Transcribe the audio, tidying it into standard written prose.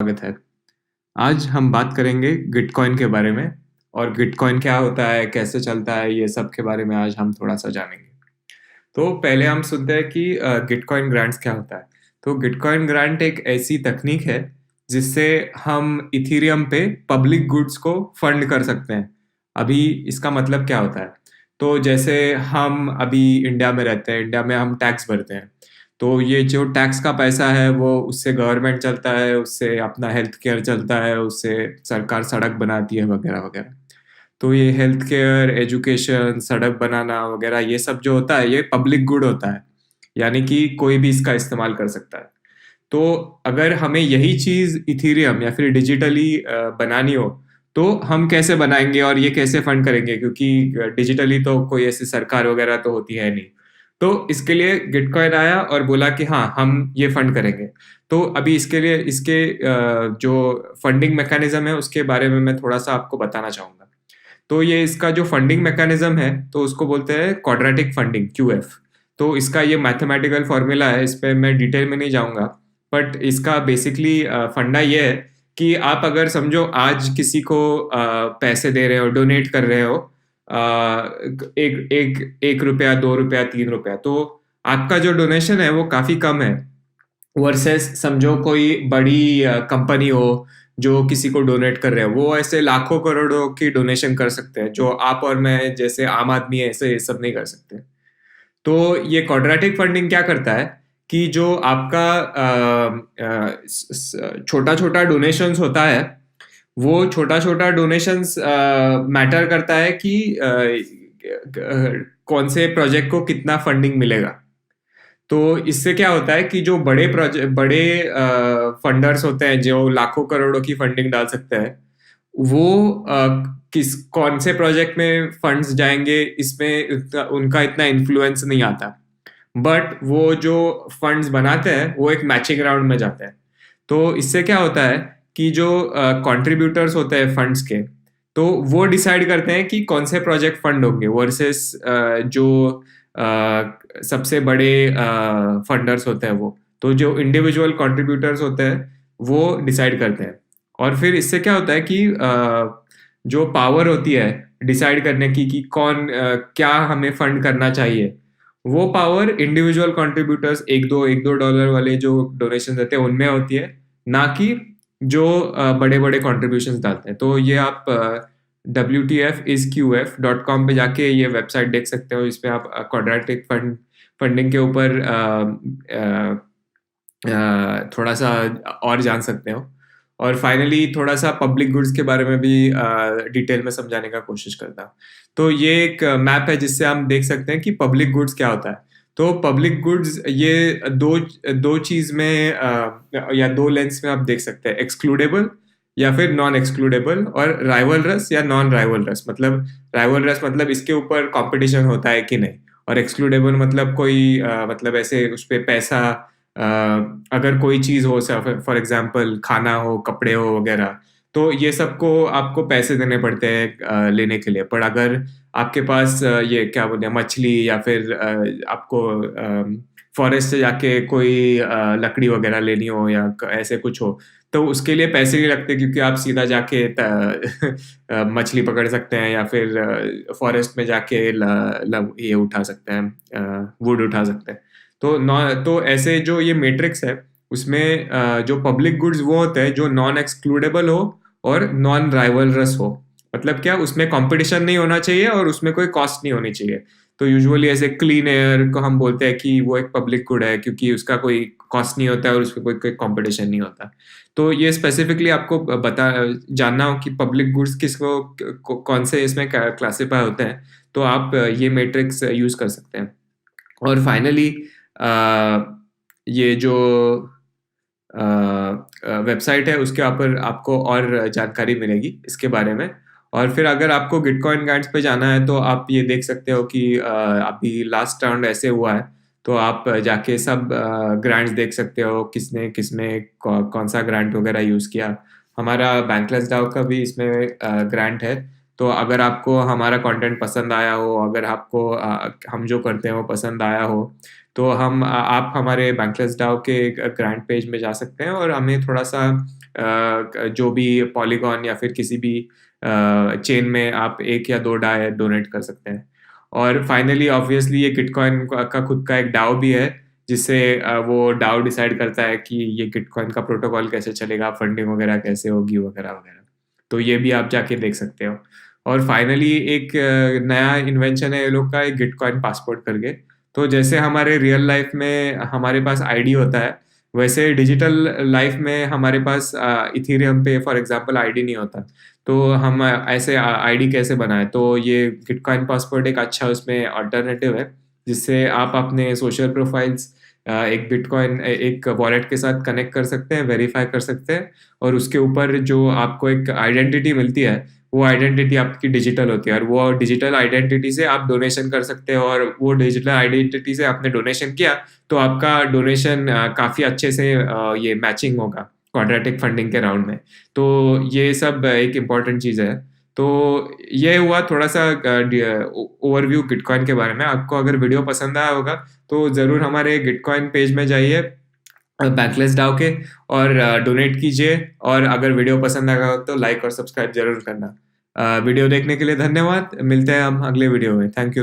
स्वागत है। आज हम बात करेंगे गिटकॉइन के बारे में और गिटकॉइन क्या होता है, कैसे चलता है, ये सब के बारे में आज हम थोड़ा-सा जानेंगे। तो पहले हम सुनते हैं कि गिटकॉइन ग्रांट्स क्या होता है। तो गिटकॉइन ग्रांट एक ऐसी तकनीक है, जिससे हम इथेरियम पे पब्लिक गुड्स को फंड कर सकते हैं। अभी इसका मतलब क्या होता है? तो जैसे हम अभी इंडिया में रहते हैं, इंडिया में हम टैक्स भरते हैं। तो ये जो टैक्स का पैसा है, वो उससे गवर्नमेंट चलता है, उससे अपना हेल्थ केयर चलता है, उससे सरकार सड़क बनाती है वगैरह-वगैरह। तो ये हेल्थ केयर, एजुकेशन, सड़क बनाना वगैरह ये सब जो होता है ये पब्लिक गुड होता है। यानी कि कोई भी इसका इस्तेमाल कर सकता है। तो अगर हमें यही चीज़ इथेरियम या फिर डिजिटली बनानी हो, तो हम कैसे बनाएँगे और ये कैसे फंड करेंगे? क्योंकि डिजिटली तो कोई ऐसी सरकार वगैरह तो होती है नहीं। तो इसके लिए गिटकॉइन आया और बोला कि हाँ, हम ये फंड करेंगे। तो अभी इसके लिए इसके जो फंडिंग मैकेनिज़्म है उसके बारे में मैं थोड़ा-सा आपको बताना चाहूँगा। तो ये इसका जो फंडिंग मैकेनिज्म है, तो उसको बोलते हैं क्वाड्रेटिक फंडिंग, क्यूएफ। तो इसका ये मैथमेटिकल फॉर्मूला है, इस पे मैं डिटेल में नहीं जाऊँगा। बट इसका बेसिकली फंडा ये है कि आप अगर समझो आज किसी को पैसे दे रहे हो, डोनेट कर रहे हो, एक एक ₹1, ₹2, ₹3, तो आपका जो डोनेशन है वो काफ़ी कम है। वर्सेस समझो कोई बड़ी कंपनी हो, जो किसी को डोनेट कर रहे हैं, वो ऐसे लाखों करोड़ों की डोनेशन कर सकते हैं, जो आप और मैं जैसे आम आदमी है, ऐसे ये सब नहीं कर सकते। तो ये क्वाड्रेटिक फंडिंग क्या करता है कि जो आपका छोटा-छोटा डोनेशंस होता है, वो छोटा-छोटा डोनेशंस मैटर करता है कि कौन से प्रोजेक्ट को कितना फंडिंग मिलेगा। तो इससे क्या होता है कि जो बड़े फंडर्स होते हैं, जो लाखों करोड़ों की फंडिंग डाल सकते हैं, वो किस कौन से प्रोजेक्ट में फंड्स जाएँगे, इसमें उनका इतना इन्फ्लुएंस नहीं आता। बट वो जो फंड्स बनाते हैं, वो एक मैचिंग राउंड में जाते हैं। तो इससे क्या होता है कि जो कंट्रीब्यूटर्स होते हैं फंड्स के, तो वो डिसाइड करते हैं कि कौन से प्रोजेक्ट फंड होंगे वर्सेस जो सबसे बड़े फंडर्स होते हैं वो। तो जो इंडिविजुअल कंट्रीब्यूटर्स होते हैं, वो डिसाइड करते हैं। और फिर इससे क्या होता है कि जो पावर होती है डिसाइड करने की कि क्या हमें फंड करना चाहिए, वो पावर इंडिविजुअल कंट्रीब्यूटर्स 1-2 डॉलर वाले जो डोनेशन देते हैं उनमें होती है, ना कि जो बड़े-बड़े कंट्रीब्यूशंस डालते हैं। तो ये आप WTFisQF.com पे जाके ये वेबसाइट देख सकते हो। इसमें आप क्वाड्रेटिक फंडिंग के ऊपर थोड़ा-सा और जान सकते हो। और फाइनली थोड़ा-सा पब्लिक गुड्स के बारे में भी डिटेल में समझाने का कोशिश करता हूँ। तो ये एक मैप है जिससे हम देख सकते हैं कि पब्लिक गुड्स क्या होता है। तो पब्लिक गुड्स ये 2 चीज़ में या 2 लेंस में आप देख सकते हैं, एक्सक्लूडेबल या फिर नॉन एक्सक्लूडेबल और राइवलरस या नॉन राइवलरस। मतलब राइवलरस मतलब इसके ऊपर कॉम्पिटिशन होता है कि नहीं, और एक्सक्लूडेबल मतलब कोई मतलब ऐसे उस पे पैसा अ, अगर कोई चीज़ हो फॉर एग्ज़ाम्पल खाना हो, कपड़े हो वग़ैरह, तो ये सबको आपको पैसे देने पड़ते हैं लेने के लिए। पर अगर आपके पास ये क्या बोलते हैं मछली या फिर आपको फ़ॉरेस्ट से जाके कोई लकड़ी वग़ैरह लेनी हो या क ऐसे कुछ हो, तो उसके लिए पैसे नहीं लगते क्योंकि आप सीधा जाके मछली पकड़ सकते हैं या फिर फ़ॉरेस्ट में जाके ल ल ये उठा सकते हैं, वुड उठा सकते हैं। तो ऐसे जो ये मैट्रिक्स है, उसमें जो पब्लिक गुड्स वो होते हैं जो नॉन एक्सक्लूडेबल हो और नॉन राइवलरस हो। मतलब क्या, उसमें कॉम्पिटिशन नहीं होना चाहिए और उसमें कोई कॉस्ट नहीं होनी चाहिए। तो यूजुअली ऐसे क्लीन एयर को हम बोलते हैं कि वो एक पब्लिक गुड है क्योंकि उसका कोई कॉस्ट नहीं होता है और उसमें कोई कोई कॉम्पिटिशन नहीं होता। तो ये स्पेसिफिकली आपको जानना हो कि पब्लिक गुड्स किसको कौन से इसमें क्लासिफाई होते हैं, तो आप ये मैट्रिक्स यूज़ कर सकते हैं। और फाइनली ये जो वेबसाइट है उसके ऊपर आपको और जानकारी मिलेगी इसके बारे में। और फिर अगर आपको गिटकॉइन ग्रांट्स पे जाना है तो आप ये देख सकते हो कि अभी लास्ट राउंड ऐसे हुआ है, तो आप जाके सब ग्रांट्स देख सकते हो, किसने किसमें कौन-सा ग्रांट वगैरह यूज़ किया। हमारा बैंकलेस डाउ का भी इसमें ग्रांट है, तो अगर आपको हमारा कंटेंट पसंद आया हो, अगर आपको हम जो करते हैं वो पसंद आया हो, तो आप हमारे बैंकलेस डाउ के ग्रांट पेज में जा सकते हैं और हमें थोड़ा-सा जो भी पॉलीगॉन या फिर किसी भी चेन में आप 1 या 2 डाई डोनेट कर सकते हैं। और फाइनली ऑब्वियसली ये गिटकॉइन का खुद का एक डाओ भी है, जिससे वो डाओ डिसाइड करता है कि ये गिटकॉइन का प्रोटोकॉल कैसे चलेगा, फंडिंग वगैरह कैसे होगी वगैरह-वगैरह। तो ये भी आप जाके देख सकते हो। और फाइनली एक नया इन्वेंशन है ये लोग का, एक गिटकॉइन पासपोर्ट करके। तो जैसे हमारे रियल लाइफ में हमारे पास आईडी होता है, वैसे डिजिटल लाइफ में हमारे पास इथेरियम पे फॉर एग्जांपल आईडी नहीं होता। तो हम ऐसे आईडी कैसे बनाएँ? तो ये गिटकॉइन पासपोर्ट एक अच्छा उसमें अल्टरनेटिव है, जिससे आप अपने सोशल प्रोफाइल्स एक बिटकॉइन एक वॉलेट के साथ कनेक्ट कर सकते हैं, वेरीफाई कर सकते हैं और उसके ऊपर जो आपको एक आइडेंटिटी मिलती है, वो आइडेंटिटी आपकी डिजिटल होती है और वो डिजिटल आइडेंटिटी से आप डोनेशन कर सकते हैं और वो डिजिटल आइडेंटिटी से आपने डोनेशन किया, तो आपका डोनेशन काफ़ी अच्छे से ये मैचिंग होगा क्वाड्रेटिक फंडिंग के राउंड में। तो ये सब एक इम्पोर्टेंट चीज़ है। तो ये हुआ थोड़ा-सा ओवरव्यू गिटकॉइन के बारे में। आपको अगर वीडियो पसंद आया होगा, तो ज़रूर हमारे गिटकॉइन पेज में जाइए बैकलेस डाउ के और डोनेट कीजिए और अगर वीडियो पसंद आएगा तो लाइक और सब्सक्राइब ज़रूर करना। वीडियो देखने के लिए धन्यवाद। मिलते हैं हम अगले वीडियो में। Thank you.